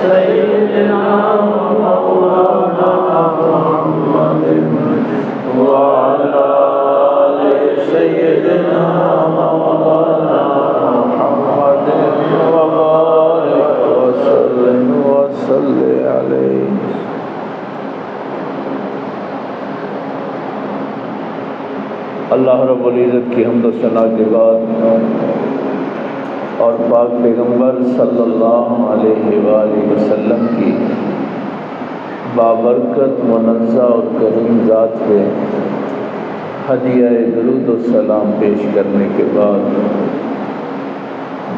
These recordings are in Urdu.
سيدنا ومولانا محمد وعلى آل سيدنا مولانا محمد وبارك وسلم وصل عليه. اللہ رب العزت کی حمد و ثنا کے بعد اور پاک پیغمبر صلی اللہ علیہ وآلہ وسلم کی بابرکت منزہ اور کریم ذات پہ ہدیہ درود و سلام پیش کرنے کے بعد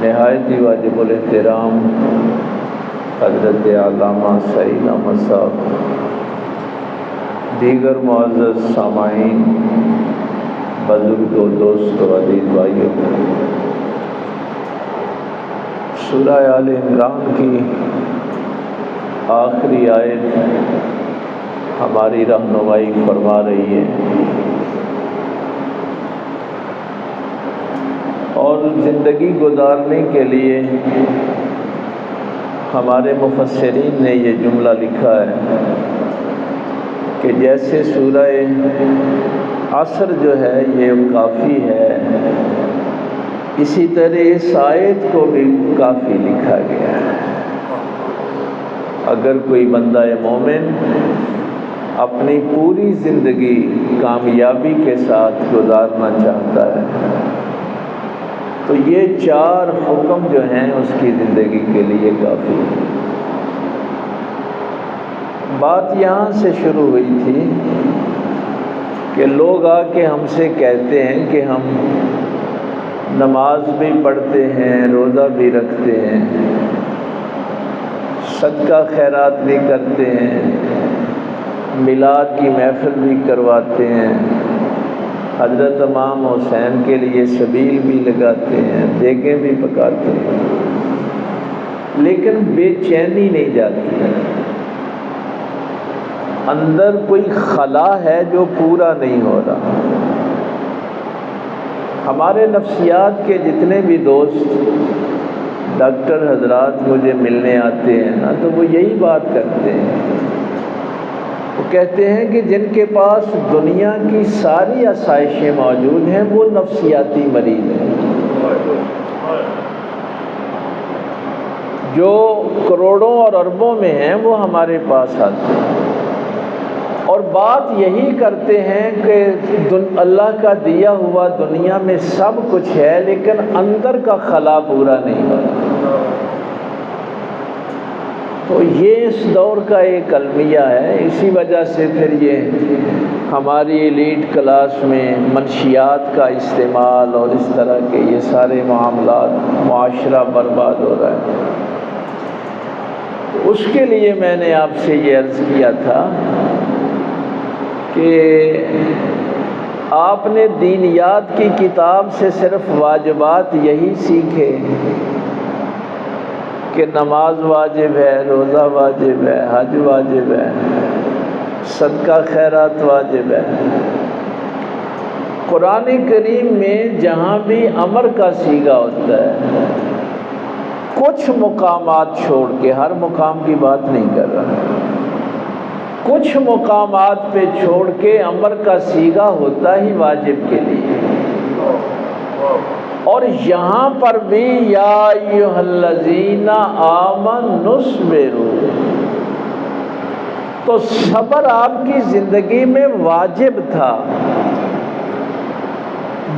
نہایت ہی واجب الاحترام حضرت علامہ سعید احمد صاحب، دیگر معزز سامعین، بزرگوں، دوستوں، عزیز بھائیوں، سورہ آل عمران کی آخری آیت ہماری رہنمائی فرما رہی ہے، اور زندگی گزارنے کے لیے ہمارے مفسرین نے یہ جملہ لکھا ہے کہ جیسے سورہ عصر جو ہے یہ کافی ہے، اسی طرح اس آیت کو بھی کافی لکھا گیا ہے. اگر کوئی بندہ مومن اپنی پوری زندگی کامیابی کے ساتھ گزارنا چاہتا ہے تو یہ 4 حکم جو ہیں اس کی زندگی کے لیے کافی ہے. بات یہاں سے شروع ہوئی تھی کہ لوگ آ کے ہم سے کہتے ہیں کہ ہم نماز بھی پڑھتے ہیں، روزہ بھی رکھتے ہیں، صدقہ خیرات بھی کرتے ہیں، میلاد کی محفل بھی کرواتے ہیں، حضرت امام حسین کے لیے سبیل بھی لگاتے ہیں، دیگیں بھی پکاتے ہیں، لیکن بے چینی نہیں جاتی ہے. اندر کوئی خلا ہے جو پورا نہیں ہو رہا. ہمارے نفسیات کے جتنے بھی دوست ڈاکٹر حضرات مجھے ملنے آتے ہیں نا، تو وہ یہی بات کرتے ہیں. وہ کہتے ہیں کہ جن کے پاس دنیا کی ساری آسائشیں موجود ہیں وہ نفسیاتی مریض ہیں. جو کروڑوں اور اربوں میں ہیں وہ ہمارے پاس آتے ہیں اور بات یہی کرتے ہیں کہ اللہ کا دیا ہوا دنیا میں سب کچھ ہے، لیکن اندر کا خلا پورا نہیں ہوتا. تو یہ اس دور کا ایک المیہ ہے. اسی وجہ سے پھر یہ ہماری ایلیٹ کلاس میں منشیات کا استعمال اور اس طرح کے یہ سارے معاملات، معاشرہ برباد ہو رہا ہے. اس کے لیے میں نے آپ سے یہ عرض کیا تھا کہ آپ نے دینیات کی کتاب سے صرف واجبات یہی سیکھے کہ نماز واجب ہے، روزہ واجب ہے، حج واجب ہے، صدقہ خیرات واجب ہے. قرآن کریم میں جہاں بھی امر کا صیغہ ہوتا ہے، کچھ مقامات چھوڑ کے، ہر مقام کی بات نہیں کر رہا، کچھ مقامات پہ چھوڑ کے امر کا صیغہ ہوتا ہی واجب کے لیے. اور یہاں پر بھی یا ایھا الذین آمنوا اصبروا، تو صبر آپ کی زندگی میں واجب تھا.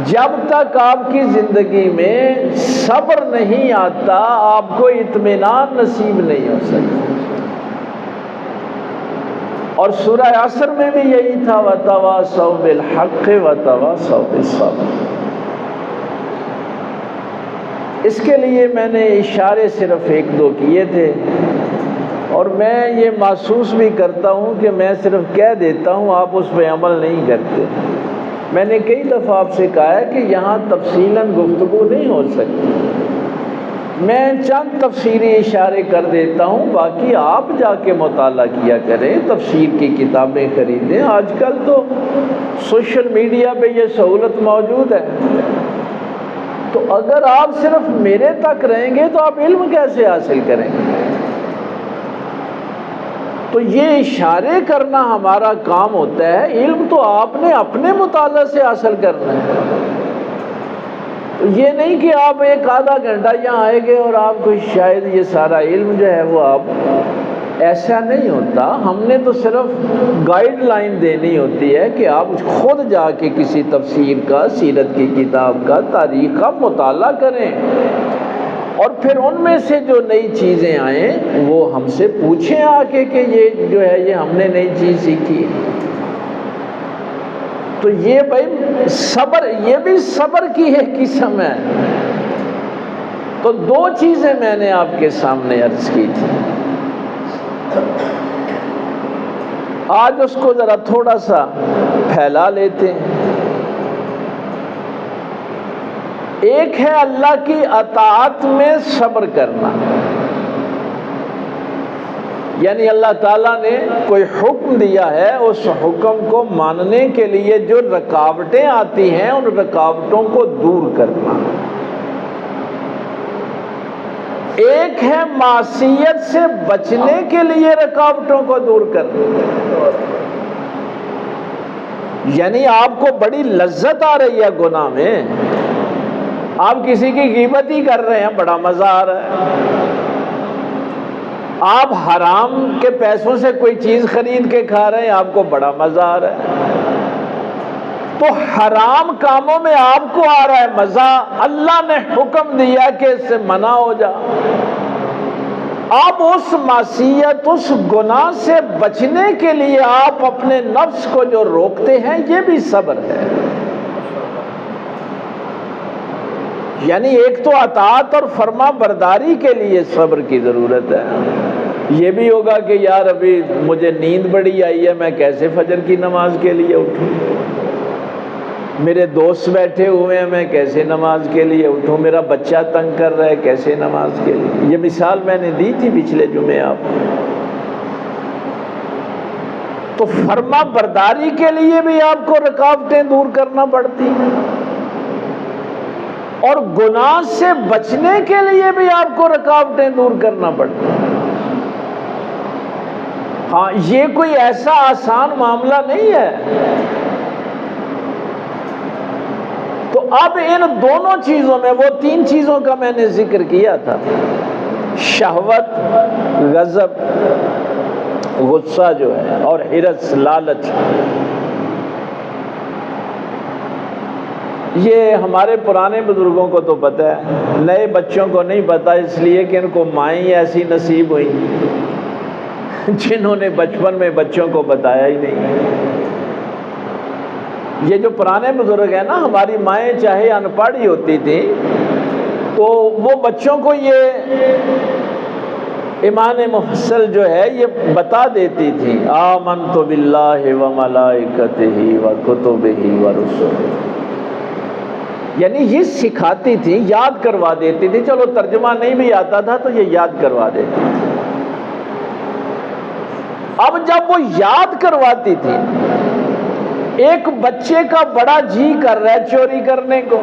جب تک آپ کی زندگی میں صبر نہیں آتا آپ کو اطمینان نصیب نہیں ہو سکتا. اور سورہ عصر میں بھی یہی تھا، وَتَوَاصَوْا بِالْحَقِّ وَتَوَاصَوْا بِالصَّبْرِ. اس کے لیے میں نے اشارے صرف 1-2 کیے تھے، اور میں یہ محسوس بھی کرتا ہوں کہ میں صرف کہہ دیتا ہوں، آپ اس پہ عمل نہیں کرتے. میں نے کئی دفعہ آپ سے کہا ہے کہ یہاں تفصیلاً گفتگو نہیں ہو سکتی. میں چند تفسیری اشارے کر دیتا ہوں، باقی آپ جا کے مطالعہ کیا کریں، تفسیر کی کتابیں خریدیں. آج کل تو سوشل میڈیا پہ یہ سہولت موجود ہے. تو اگر آپ صرف میرے تک رہیں گے تو آپ علم کیسے حاصل کریں گے؟ تو یہ اشارے کرنا ہمارا کام ہوتا ہے، علم تو آپ نے اپنے مطالعہ سے حاصل کرنا ہے۔ یہ نہیں کہ آپ ایک آدھا گھنٹہ یہاں آئے گے اور آپ کو شاید یہ سارا علم جو ہے وہ آپ، ایسا نہیں ہوتا۔ ہم نے تو صرف گائیڈ لائن دینی ہوتی ہے کہ آپ خود جا کے کسی تفسیر کا، سیرت کی کتاب کا، تاریخ کا مطالعہ کریں، اور پھر ان میں سے جو نئی چیزیں آئیں وہ ہم سے پوچھیں آ کے کہ یہ جو ہے یہ ہم نے نئی چیز سیکھی۔ تو یہ بھائی صبر، یہ بھی صبر کی ایک قسم ہے۔ تو دو چیزیں میں نے آپ کے سامنے عرض کی تھی، آج اس کو ذرا تھوڑا سا پھیلا لیتے ہیں۔ ایک ہے اللہ کی اطاعت میں صبر کرنا، یعنی اللہ تعالیٰ نے کوئی حکم دیا ہے، اس حکم کو ماننے کے لیے جو رکاوٹیں آتی ہیں ان رکاوٹوں کو دور کرنا۔ ایک ہے معصیت سے بچنے کے لیے رکاوٹوں کو دور کرنا، یعنی آپ کو بڑی لذت آ رہی ہے گناہ میں، آپ کسی کی غیبت ہی کر رہے ہیں، بڑا مزہ آ رہا ہے۔ آپ حرام کے پیسوں سے کوئی چیز خرید کے کھا رہے ہیں، آپ کو بڑا مزہ آ رہا ہے۔ تو حرام کاموں میں آپ کو آ رہا ہے مزہ، اللہ نے حکم دیا کہ اس سے منع ہو جا۔ آپ اس معصیت، اس گناہ سے بچنے کے لیے آپ اپنے نفس کو جو روکتے ہیں، یہ بھی صبر ہے۔ یعنی ایک تو اطاعت اور فرما برداری کے لیے صبر کی ضرورت ہے۔ یہ بھی ہوگا کہ یار ابھی مجھے نیند بڑی آئی ہے، میں کیسے فجر کی نماز کے لیے اٹھوں، میرے دوست بیٹھے ہوئے ہیں، میں کیسے نماز کے لیے اٹھوں، میرا بچہ تنگ کر رہا ہے، کیسے نماز کے لیے۔ یہ مثال میں نے دی تھی پچھلے جمعے آپ کو۔ تو فرما برداری کے لیے بھی آپ کو رکاوٹیں دور کرنا پڑتی ہیں، اور گناہ سے بچنے کے لیے بھی آپ کو رکاوٹیں دور کرنا پڑتی ہیں۔ ہاں، یہ کوئی ایسا آسان معاملہ نہیں ہے۔ تو اب ان دونوں چیزوں میں، وہ تین چیزوں کا میں نے ذکر کیا تھا، شہوت، غضب، غصہ جو ہے، اور حرص، لالچ، یہ ہمارے پرانے بزرگوں کو تو پتہ ہے، نئے بچوں کو نہیں پتہ، اس لیے کہ ان کو مائیں ایسی نصیب ہوئی جنہوں نے بچپن میں بچوں کو بتایا ہی نہیں۔ یہ جو پرانے بزرگ ہیں نا، ہماری مائیں چاہے ان پڑھ ہی ہوتی تھی تو وہ بچوں کو یہ ایمان مفصل جو ہے یہ بتا دیتی تھی، آمنت باللہ وملائکتہ وکتبہ ورسلہ، یعنی یہ سکھاتی تھی، یاد کروا دیتی تھی۔ چلو ترجمہ نہیں بھی آتا تھا تو یہ یاد کروا دیتی تھی۔ اب جب وہ یاد کرواتی تھی، ایک بچے کا بڑا جی کر رہا ہے چوری کرنے کو،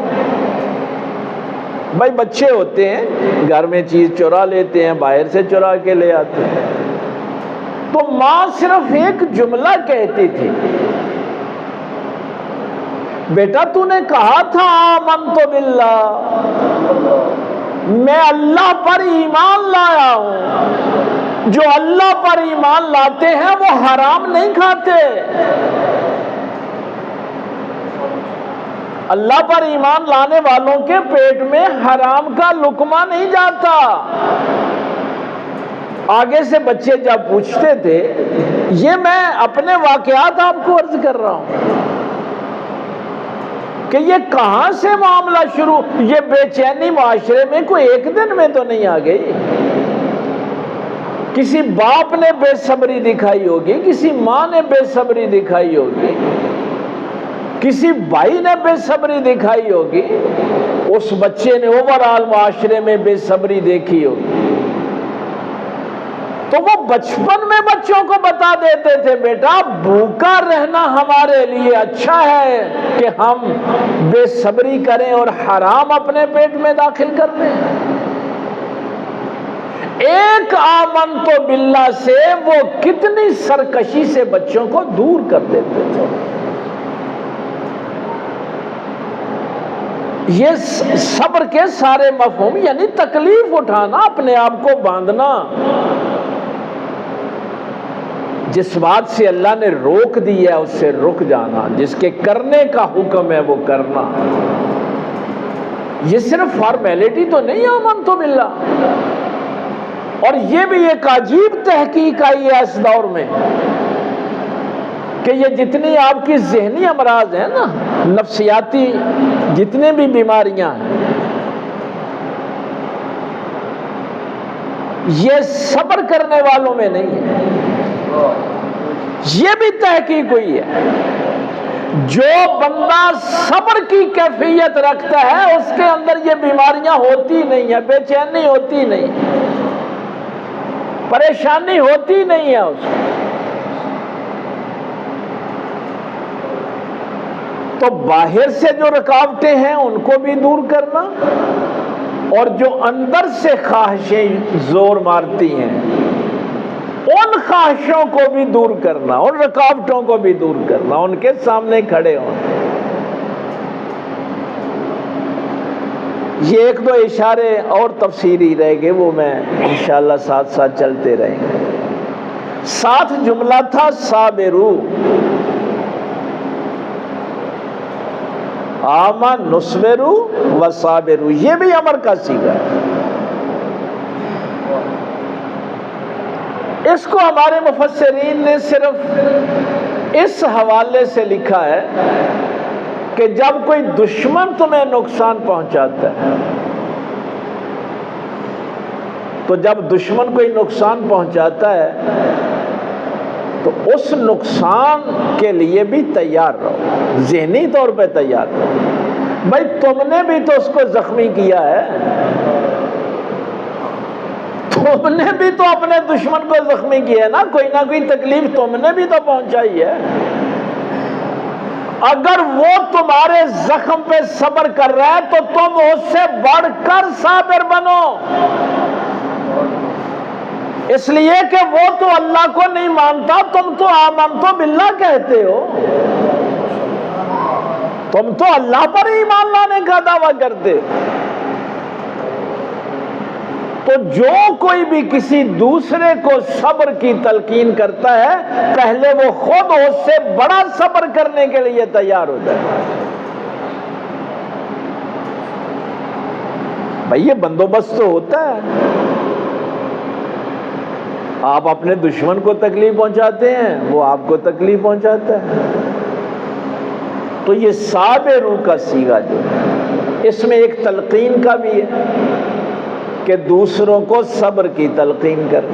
بھائی بچے ہوتے ہیں گھر میں چیز چورا لیتے ہیں، باہر سے چورا کے لے آتے ہیں، تو ماں صرف ایک جملہ کہتی تھی، بیٹا تو نے کہا تھا آمنت باللہ، میں اللہ پر ایمان لایا ہوں، جو اللہ پر ایمان لاتے ہیں وہ حرام نہیں کھاتے، اللہ پر ایمان لانے والوں کے پیٹ میں حرام کا لقمہ نہیں جاتا۔ آگے سے بچے جب پوچھتے تھے، یہ میں اپنے واقعات آپ کو عرض کر رہا ہوں کہ یہ کہاں سے معاملہ شروع، یہ بے چینی معاشرے میں کوئی ایک دن میں تو نہیں آ گئی۔ کسی باپ نے بے صبری دکھائی ہوگی، کسی ماں نے بے صبری دکھائی ہوگی، کسی بھائی نے بے صبری دکھائی ہوگی، اس بچے نے اوورآل معاشرے میں بے صبری دیکھی ہوگی، تو وہ بچپن میں بچوں کو بتا دیتے تھے، بیٹا بھوکا رہنا ہمارے لیے اچھا ہے کہ ہم بے صبری کریں اور حرام اپنے پیٹ میں داخل کر دیں۔ ایک آمنتو باللہ سے وہ کتنی سرکشی سے بچوں کو دور کر دیتے تھے۔ یہ صبر کے سارے مفہوم، یعنی تکلیف اٹھانا، اپنے آپ کو باندھنا، جس بات سے اللہ نے روک دی ہے اس سے رک جانا، جس کے کرنے کا حکم ہے وہ کرنا۔ یہ صرف فارمیلٹی تو نہیں آمنتو باللہ، اور یہ بھی ایک عجیب تحقیق آئی ہے اس دور میں کہ یہ جتنی آپ کی ذہنی امراض ہیں نا، نفسیاتی جتنے بھی بیماریاں ہیں، یہ صبر کرنے والوں میں نہیں ہے۔ یہ بھی تحقیق ہوئی ہے، جو بندہ صبر کی کیفیت رکھتا ہے اس کے اندر یہ بیماریاں ہوتی نہیں ہیں، بے چینی ہوتی نہیں، پریشانی ہوتی نہیں ہے اس کو۔ تو باہر سے جو رکاوٹیں ہیں ان کو بھی دور کرنا، اور جو اندر سے خواہشیں زور مارتی ہیں ان خواہشوں کو بھی دور کرنا، ان رکاوٹوں کو بھی دور کرنا، ان کے سامنے کھڑے ہونا۔ یہ ایک دو اشارے اور تفصیلی رہ گئے، وہ میں انشاءاللہ ساتھ ساتھ چلتے رہیں گے۔ ساتھ جملہ تھا صابرو، آمن نصبرو و صابرو، یہ بھی امر کا صیغہ ہے۔ اس کو ہمارے مفسرین نے صرف اس حوالے سے لکھا ہے کہ جب کوئی دشمن تمہیں نقصان پہنچاتا ہے، تو جب دشمن کوئی نقصان پہنچاتا ہے تو اس نقصان کے لیے بھی تیار رہو، ذہنی طور پہ تیار رہو۔ بھائی تم نے بھی تو اس کو زخمی کیا ہے، تم نے بھی تو اپنے دشمن کو زخمی کیا ہے نا، کوئی نہ کوئی تکلیف تم نے بھی تو پہنچائی ہے۔ اگر وہ تمہارے زخم پہ صبر کر رہا ہے تو تم اس سے بڑھ کر صابر بنو، اس لیے کہ وہ تو اللہ کو نہیں مانتا، تم تو آمنتو باللہ کہتے ہو، تم تو اللہ پر ایمان لانے کا دعویٰ کرتے ہو۔ تو جو کوئی بھی کسی دوسرے کو صبر کی تلقین کرتا ہے، پہلے وہ خود اس سے بڑا صبر کرنے کے لیے تیار ہو جائے۔ بھائی یہ بندوبست تو ہوتا ہے، آپ اپنے دشمن کو تکلیف پہنچاتے ہیں، وہ آپ کو تکلیف پہنچاتا ہے۔ تو یہ صابرو کا صیغہ جو ہے، اس میں ایک تلقین کا بھی ہے کہ دوسروں کو صبر کی تلقین کر،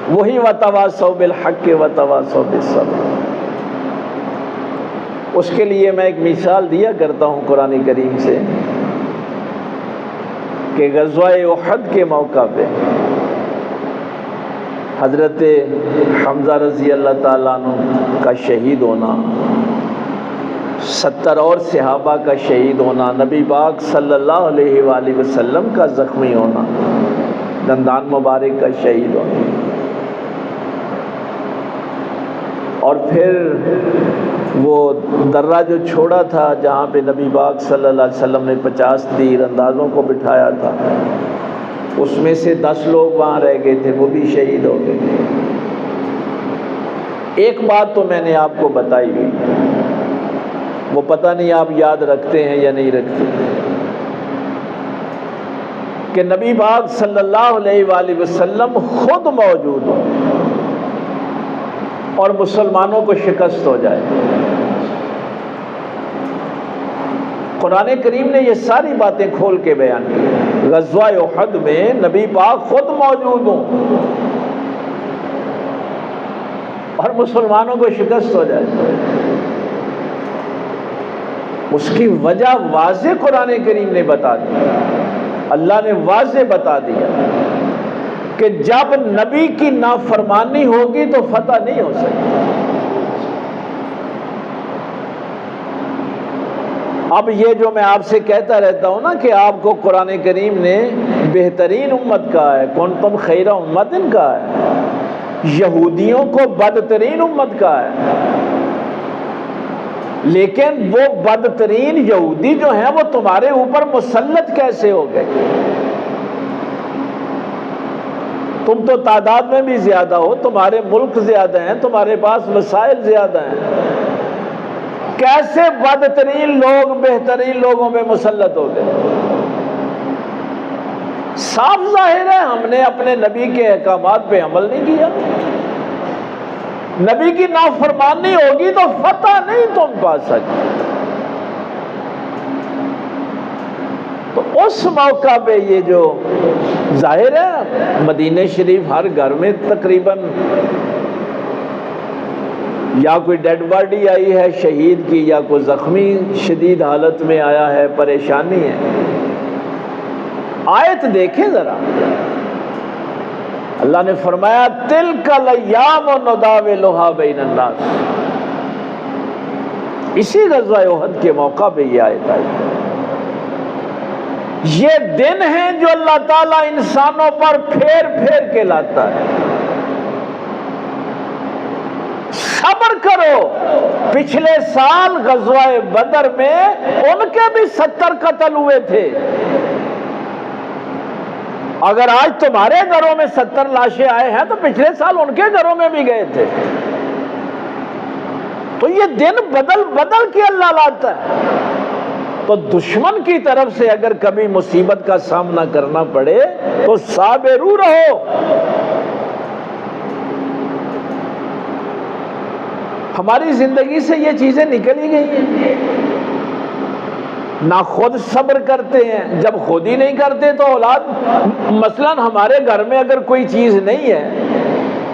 وہی وتواصوا بالحق وتواصوا بالصبر۔ اس کے لیے میں ایک مثال دیا کرتا ہوں قرآن کریم سے کہ غزوہ احد کے موقع پہ حضرت حمزہ رضی اللہ تعالیٰ عنہ کا شہید ہونا، 70 اور صحابہ کا شہید ہونا، نبی پاک صلی اللہ علیہ وآلہ وسلم کا زخمی ہونا، دندان مبارک کا شہید ہونا، اور پھر وہ درہ جو چھوڑا تھا جہاں پہ نبی پاک صلی اللہ علیہ وسلم نے 50 تیر اندازوں کو بٹھایا تھا، اس میں سے 10 لوگ وہاں رہ گئے تھے، وہ بھی شہید ہو گئے۔ ایک بات تو میں نے آپ کو بتائی ہوئی، وہ پتہ نہیں آپ یاد رکھتے ہیں یا نہیں رکھتے، کہ نبی پاک صلی اللہ علیہ وآلہ وسلم خود موجود ہو اور مسلمانوں کو شکست ہو جائے۔ قرآن کریم نے یہ ساری باتیں کھول کے بیان کی۔ غزوہ احد میں نبی پاک خود موجود ہوں اور مسلمانوں کو شکست ہو جائے، اس کی وجہ واضح قرآن کریم نے بتا دی، اللہ نے واضح بتا دیا کہ جب نبی کی نافرمانی ہوگی تو فتح نہیں ہو سکتی۔ اب یہ جو میں آپ سے کہتا رہتا ہوں نا کہ آپ کو قرآن کریم نے بہترین امت کہا ہے، کنتم خیر امت کہا ہے، یہودیوں کو بدترین امت کہا ہے، لیکن وہ بدترین یہودی جو ہیں وہ تمہارے اوپر مسلط کیسے ہو گئے؟ تم تو تعداد میں بھی زیادہ ہو، تمہارے ملک زیادہ ہیں، تمہارے پاس وسائل زیادہ ہیں، کیسے بدترین لوگ بہترین لوگوں میں مسلط ہو گئے؟ صاف ظاہر ہے ہم نے اپنے نبی کے احکامات پہ عمل نہیں کیا، نبی کی نافرمانی ہوگی تو فتح نہیں تم پا سکتے۔ تو اس موقع پہ یہ جو ظاہر ہے مدینہ شریف ہر گھر میں تقریباً یا کوئی ڈیڈ باڈی آئی ہے شہید کی، یا کوئی زخمی شدید حالت میں آیا ہے، پریشانی ہے۔ آیت دیکھیں ذرا، اللہ نے فرمایا تلک الایام نداولھا بین الناس، اسی غزوہ احد کے موقع پہ یہ آیت آئی۔ یہ دن ہیں جو اللہ تعالیٰ انسانوں پر پھیر پھیر کے لاتا ہے، صبر کرو۔ پچھلے سال غزوہ بدر میں ان کے بھی 70 قتل ہوئے تھے، اگر آج تمہارے گھروں میں 70 لاشیں آئے ہیں تو پچھلے سال ان کے گھروں میں بھی گئے تھے۔ تو یہ دن بدل بدل کے اللہ لاتا ہے۔ تو دشمن کی طرف سے اگر کبھی مصیبت کا سامنا کرنا پڑے تو صابرو رہو۔ ہماری زندگی سے یہ چیزیں نکل ہی گئی ہیں، نہ خود صبر کرتے ہیں، جب خود ہی نہیں کرتے تو اولاد، مثلا ہمارے گھر میں اگر کوئی چیز نہیں ہے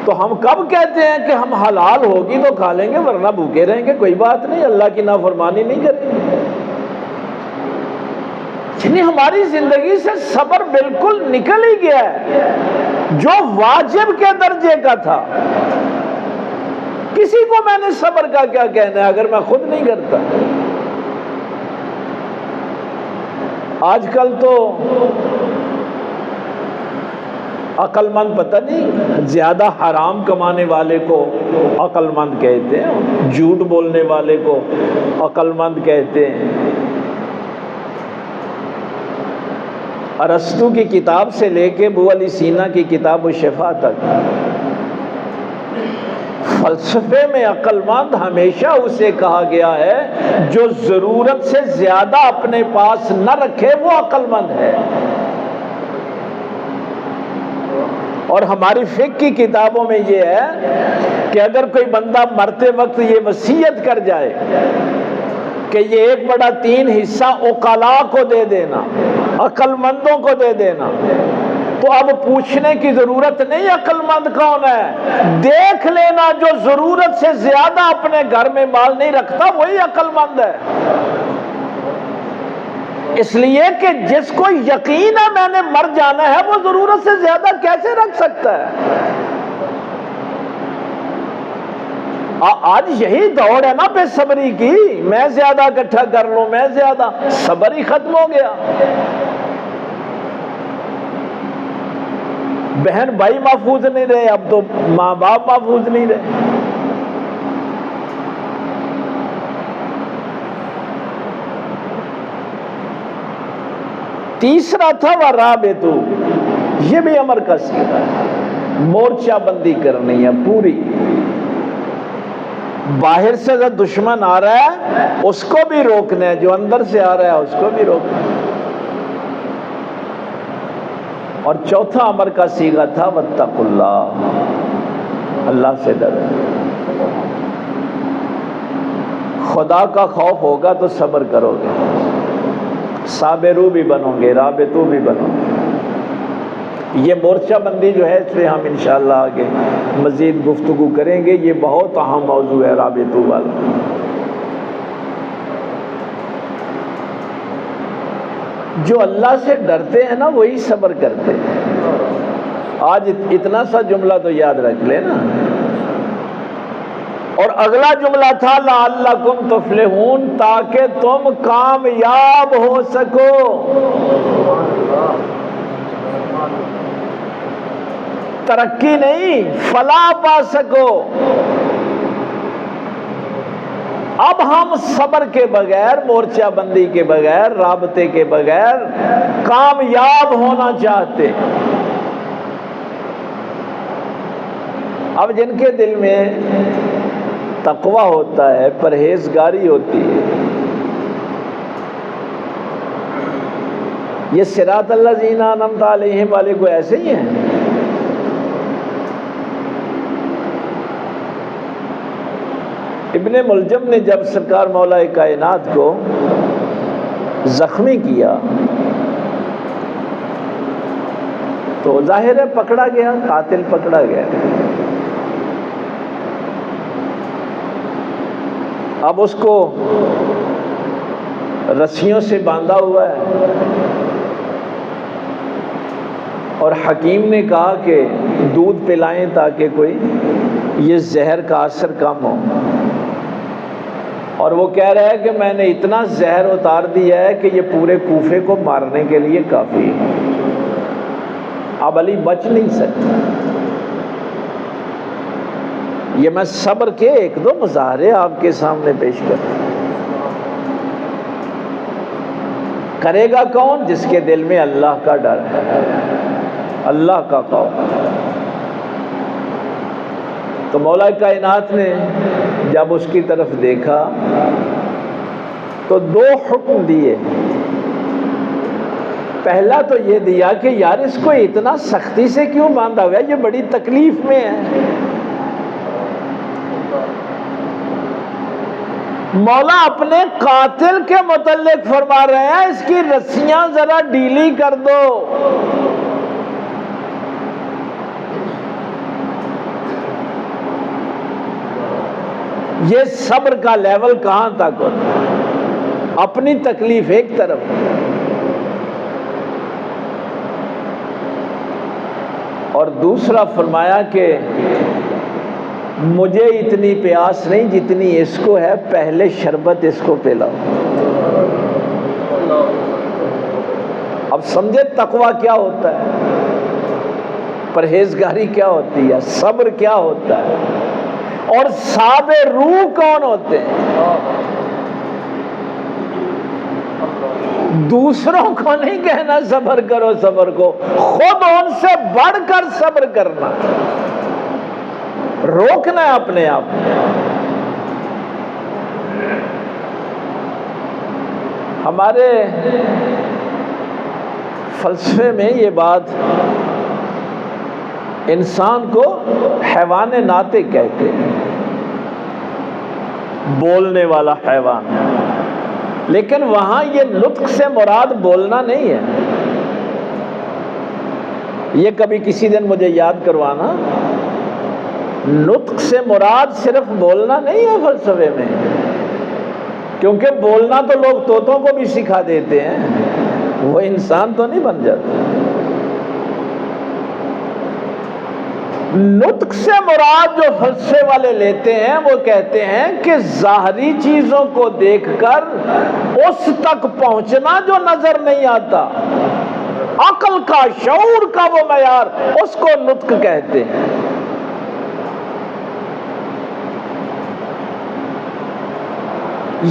تو ہم کب کہتے ہیں کہ ہم حلال ہوگی تو کھا لیں گے ورنہ بھوکے رہیں گے، کوئی بات نہیں، اللہ کی نافرمانی نہیں کریں گے۔ یعنی ہماری زندگی سے صبر بالکل نکل ہی گیا ہے، جو واجب کے درجے کا تھا۔ کسی کو میں نے صبر کا کیا کہنا ہے اگر میں خود نہیں کرتا؟ آج کل تو عقل مند پتہ نہیں، زیادہ حرام کمانے والے کو عقل مند کہتے ہیں، جھوٹ بولنے والے کو عقل مند کہتے ہیں۔ ارسطو کی کتاب سے لے کے ابو علی سینا کی کتاب الشفا تک، فلسفے میں عقل مند ہمیشہ اسے کہا گیا ہے جو ضرورت سے زیادہ اپنے پاس نہ رکھے وہ عقل مند ہے۔ اور ہماری فقہ کی کتابوں میں یہ ہے کہ اگر کوئی بندہ مرتے وقت یہ وصیت کر جائے کہ یہ 1/3 حصہ عقلاء کو دے دینا، عقل مندوں کو دے دینا، تو اب پوچھنے کی ضرورت نہیں عقل مند کون ہے، دیکھ لینا جو ضرورت سے زیادہ اپنے گھر میں مال نہیں رکھتا وہی عقل مند ہے۔ اس لیے کہ جس کو یقین ہے میں نے مر جانا ہے وہ ضرورت سے زیادہ کیسے رکھ سکتا ہے؟ آج یہی دوڑ ہے نا بے صبری کی، میں زیادہ اکٹھا کر لوں، میں زیادہ، صبر ہی ختم ہو گیا۔ بہن بھائی محفوظ نہیں رہے، اب تو ماں باپ محفوظ نہیں رہے۔ تیسرا تھا وَرَابِطُ، یہ بھی امر کا صیغہ ہے، مورچہ بندی کرنی ہے پوری۔ باہر سے اگر دشمن آ رہا ہے اس کو بھی روکنا ہے، جو اندر سے آ رہا ہے اس کو بھی روکنا ہے۔ اور چوتھا امر کا صیغہ تھا وَاتَّقُوا اللَّهَ، اللہ سے ڈرو۔ خدا کا خوف ہوگا تو صبر کرو گے، صابرو بھی بنو گے، رابطو بھی بنو گے۔ یہ مورچہ بندی جو ہے اس پہ ہم انشاءاللہ آگے مزید گفتگو کریں گے، یہ بہت اہم موضوع ہے رابطو والا۔ جو اللہ سے ڈرتے ہیں نا وہی صبر کرتے ہیں۔ آج اتنا سا جملہ تو یاد رکھ لے نا۔ اور اگلا جملہ تھا لعلکم تفلحون، تاکہ تم کامیاب ہو سکو۔ ترقی نہیں، فلاح پا سکو۔ اب ہم صبر کے بغیر، مورچہ بندی کے بغیر، رابطے کے بغیر کامیاب ہونا چاہتے۔ اب جن کے دل میں تقوی ہوتا ہے، پرہیزگاری ہوتی ہے، یہ صراط الذین انعمت علیہم والے کو ایسے ہی ہیں۔ ابن ملجم نے جب سرکار مولا کائنات کو زخمی کیا تو ظاہر ہے پکڑا گیا، قاتل پکڑا گیا۔ اب اس کو رسیوں سے باندھا ہوا ہے، اور حکیم نے کہا کہ دودھ پلائیں تاکہ کوئی یہ زہر کا اثر کم ہو، اور وہ کہہ رہا ہے کہ میں نے اتنا زہر اتار دیا ہے کہ یہ پورے کوفے کو مارنے کے لیے کافی ہے، اب علی بچ نہیں سکتا۔ یہ میں صبر کے ایک دو مظاہرے آپ کے سامنے پیش کرتا ہوں۔ کرے گا کون؟ جس کے دل میں اللہ کا ڈر ہے، اللہ کا خوف۔ تو مولا کائنات نے جب اس کی طرف دیکھا تو دو حکم دیے۔ پہلا تو یہ دیا کہ یار اس کو اتنا سختی سے کیوں باندھا ہوا ہے، یہ بڑی تکلیف میں ہے۔ مولا اپنے قاتل کے متعلق فرما رہے ہیں اس کی رسیاں ذرا ڈھیلی کر دو۔ یہ صبر کا لیول کہاں تک ہوتا ہے؟ اپنی تکلیف ایک طرف، اور دوسرا فرمایا کہ مجھے اتنی پیاس نہیں جتنی اس کو ہے، پہلے شربت اس کو پلاؤ۔ اب سمجھے تقویٰ کیا ہوتا ہے، پرہیزگاری کیا ہوتی ہے، صبر کیا ہوتا ہے، اور صاب روح کون ہوتے ہیں؟ دوسروں کو نہیں کہنا صبر کرو، صبر کو خود ان سے بڑھ کر صبر کرنا، روکنا ہے اپنے آپ۔ ہمارے فلسفے میں یہ بات انسان کو حیوان ناطق کہتے ہیں، بولنے والا حیوان، لیکن وہاں یہ نطق سے مراد بولنا نہیں ہے۔ یہ کبھی کسی دن مجھے یاد کروانا، نطق سے مراد صرف بولنا نہیں ہے فلسفے میں، کیونکہ بولنا تو لوگ طوطوں کو بھی سکھا دیتے ہیں، وہ انسان تو نہیں بن جاتا۔ نطق سے مراد جو فلسفے والے لیتے ہیں وہ کہتے ہیں کہ ظاہری چیزوں کو دیکھ کر اس تک پہنچنا جو نظر نہیں آتا، عقل کا، شعور کا وہ معیار، اس کو نطق کہتے ہیں۔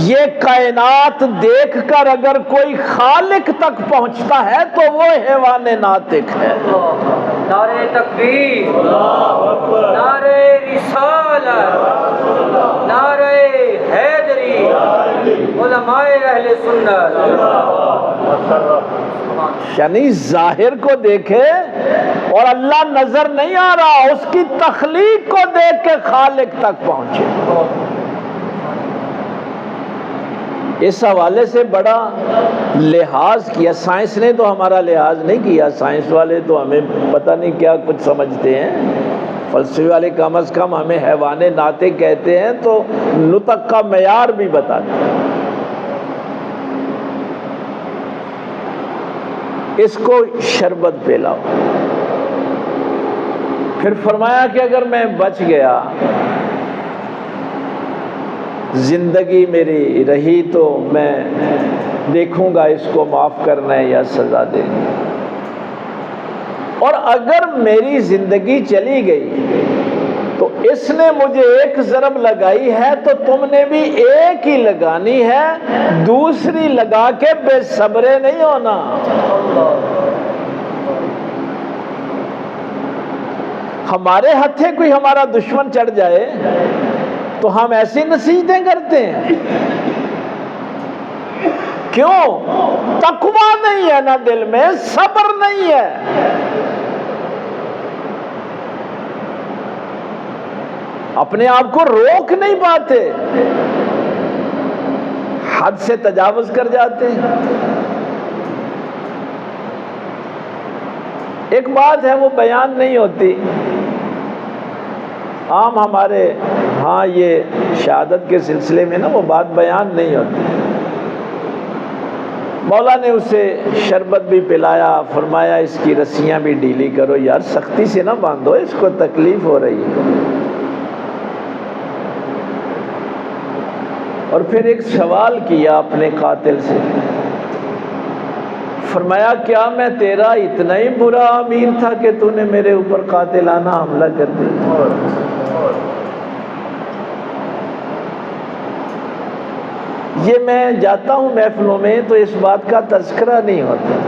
یہ کائنات دیکھ کر اگر کوئی خالق تک پہنچتا ہے تو وہ حیوان ناطق ہے۔ نعرہ تکبیر، نعرہ رسالت، نعرہ حیدری، علماء اہل سنت۔ یعنی ظاہر کو دیکھے اور اللہ نظر نہیں آ رہا، اس کی تخلیق کو دیکھ کے خالق تک پہنچے۔ اس حوالے سے بڑا لحاظ کیا سائنس نے، تو ہمارا لحاظ نہیں کیا۔ سائنس والے تو ہمیں پتہ نہیں کیا کچھ سمجھتے ہیں، فلسفے والے کم از کم ہمیں حیوان ناطق کہتے ہیں تو نطق کا معیار بھی بتاتے ہیں۔ اس کو شربت پلاؤ۔ پھر فرمایا کہ اگر میں بچ گیا، زندگی میری رہی تو میں دیکھوں گا اس کو معاف کرنا ہے یا سزا دینا۔ اور اگر میری زندگی چلی گئی تو اس نے مجھے ایک ضرب لگائی ہے تو تم نے بھی ایک ہی لگانی ہے، دوسری لگا کے بے صبرے نہیں ہونا۔ ہمارے ہتھے کوئی ہمارا دشمن چڑھ جائے تو ہم ایسی نصیحتیں کرتے ہیں، کیوں؟ تقویٰ نہیں ہے نا دل میں، صبر نہیں ہے۔ اپنے آپ کو روک نہیں پاتے، حد سے تجاوز کر جاتے ہیں۔ ایک بات ہے وہ بیان نہیں ہوتی، عام ہمارے ہاں یہ شہادت کے سلسلے میں نا وہ بات بیان نہیں ہوتی۔ مولا نے اسے شربت بھی پلایا، فرمایا اس کی رسیاں بھی ڈھیلی کرو، یار سختی سے نہ باندھو، اس کو تکلیف ہو رہی ہے۔ اور پھر ایک سوال کیا اپنے قاتل سے، فرمایا کیا میں تیرا اتنا ہی برا امیر تھا کہ تو نے میرے اوپر قاتلانہ حملہ کر دیا؟ یہ میں جاتا ہوں محفلوں میں تو اس بات کا تذکرہ نہیں ہوتا،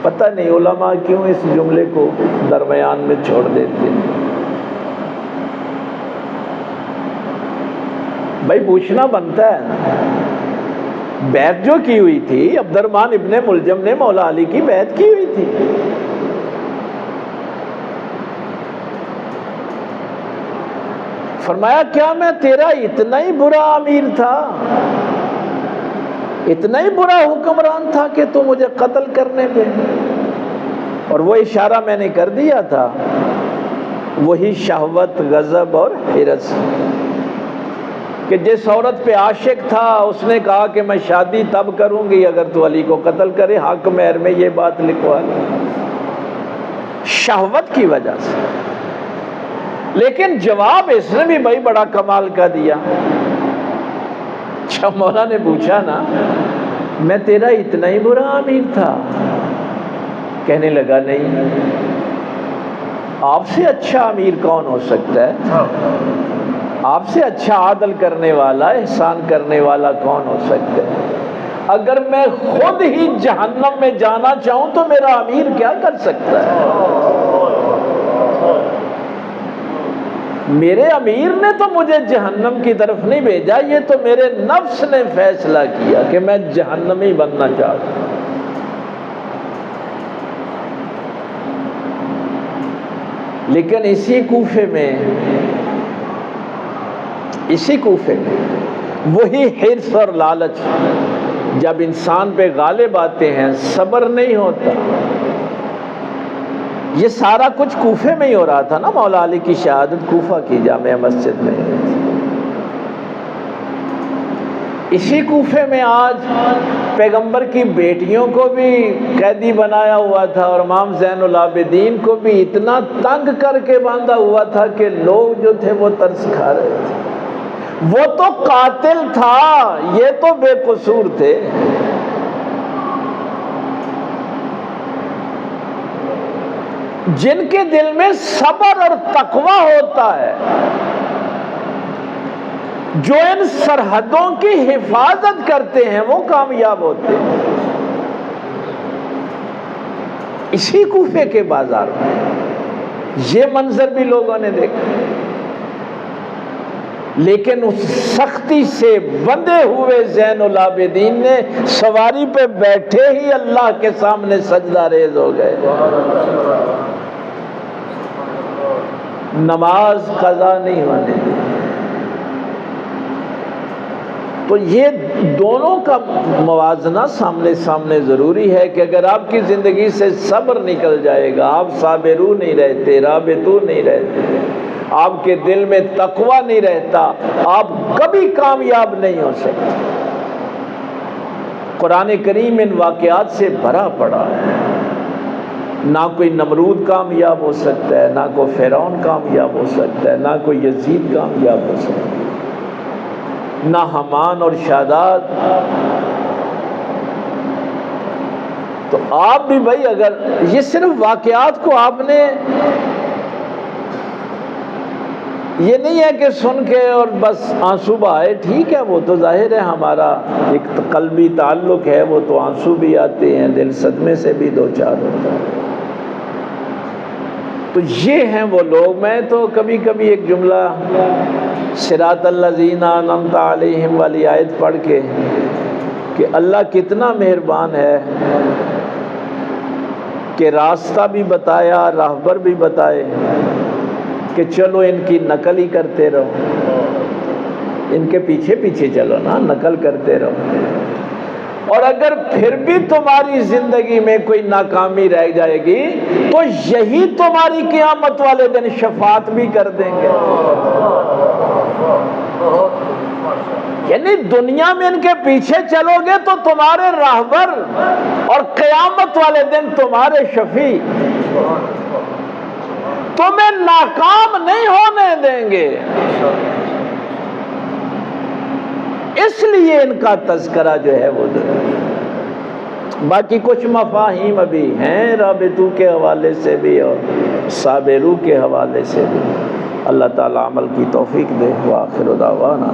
پتہ نہیں علماء کیوں اس جملے کو درمیان میں چھوڑ دیتے ہیں۔ بھائی پوچھنا بنتا ہے، بیعت جو کی ہوئی تھی، عبد الرحمن ابن ملجم نے مولا علی کی بیعت کی ہوئی تھی، فرمایا کیا میں تیرا اتنا ہی برا امیر تھا، اتنا ہی برا حکمران تھا کہ تو مجھے قتل کرنے پہ؟ اور وہ اشارہ میں نے کر دیا تھا، وہی شہوت، غضب اور حرص، کہ جس عورت پہ عاشق تھا اس نے کہا کہ میں شادی تب کروں گی اگر تو علی کو قتل کرے، حق مہر میں یہ بات لکھوا لی، شہوت کی وجہ سے۔ لیکن جواب اس نے بھی بھائی بڑا کمال کا دیا۔ جب مولا نے پوچھا نا میں تیرا اتنا ہی برا امیر تھا، کہنے لگا نہیں، آپ سے اچھا امیر کون ہو سکتا ہے؟ آپ سے اچھا عادل کرنے والا، احسان کرنے والا کون ہو سکتا ہے؟ اگر میں خود ہی جہنم میں جانا چاہوں تو میرا امیر کیا کر سکتا ہے؟ میرے امیر نے تو مجھے جہنم کی طرف نہیں بھیجا، یہ تو میرے نفس نے فیصلہ کیا کہ میں جہنمی بننا چاہتا ہوں۔ لیکن اسی کوفے میں وہی حرص اور لالچ جب انسان پہ غالب آتے ہیں، صبر نہیں ہوتا۔ یہ سارا کچھ کوفے میں ہی ہو رہا تھا نا، مولا علی کی شہادت کوفہ کی جامع مسجد میں۔ اسی کوفے میں آج پیغمبر کی بیٹیوں کو بھی قیدی بنایا ہوا تھا اور امام زین العابدین کو بھی اتنا تنگ کر کے باندھا ہوا تھا کہ لوگ جو تھے وہ ترس کھا رہے تھے۔ وہ تو قاتل تھا، یہ تو بے قصور تھے۔ جن کے دل میں صبر اور تقوی ہوتا ہے، جو ان سرحدوں کی حفاظت کرتے ہیں، وہ کامیاب ہوتے ہیں۔ اسی کوفے کے بازار میں یہ منظر بھی لوگوں نے دیکھا، لیکن اس سختی سے بندھے ہوئے زین العابدین نے سواری پہ بیٹھے ہی اللہ کے سامنے سجدہ ریز ہو گئے، نماز قضا نہیں ہونے دی۔ تو یہ دونوں کا موازنہ سامنے سامنے ضروری ہے کہ اگر آپ کی زندگی سے صبر نکل جائے گا، آپ صابرو نہیں رہتے، رابطو نہیں رہتے، آپ کے دل میں تقوی نہیں رہتا، آپ کبھی کامیاب نہیں ہو سکتے۔ قرآن کریم ان واقعات سے بھرا پڑا ہے۔ نہ کوئی نمرود کامیاب ہو سکتا ہے، نہ کوئی فرعون کامیاب ہو سکتا ہے، نہ کوئی یزید کامیاب ہو سکتا ہے، نہ حمان اور شاداد۔ تو آپ بھی بھائی، اگر یہ صرف واقعات کو آپ نے، یہ نہیں ہے کہ سن کے اور بس آنسو بہائے، ٹھیک ہے وہ تو ظاہر ہے ہمارا ایک قلبی تعلق ہے، وہ تو آنسو بھی آتے ہیں، دل صدمے سے بھی دو چار ہوتا ہے۔ تو یہ ہیں وہ لوگ۔ میں تو کبھی کبھی ایک جملہ صراط الذین انعمت علیہم والی آیت پڑھ کے کہ اللہ کتنا مہربان ہے کہ راستہ بھی بتایا، راہبر بھی بتائے کہ چلو ان کی نقل ہی کرتے رہو، ان کے پیچھے پیچھے چلو نا، نقل کرتے رہو، اور اگر پھر بھی تمہاری زندگی میں کوئی ناکامی رہ جائے گی تو یہی تمہاری قیامت والے دن شفاعت بھی کر دیں گے۔ یعنی دنیا میں ان کے پیچھے چلو گے تو تمہارے راہبر، اور قیامت والے دن تمہارے شفیع تمہیں ناکام نہیں ہونے دیں گے۔ اس لیے ان کا تذکرہ جو ہے وہ باقی کچھ مفاہیم ابھی ہیں رابطو کے حوالے سے بھی اور صابرو کے حوالے سے بھی۔ اللہ تعالی عمل کی توفیق دے۔ وآخر دعوانا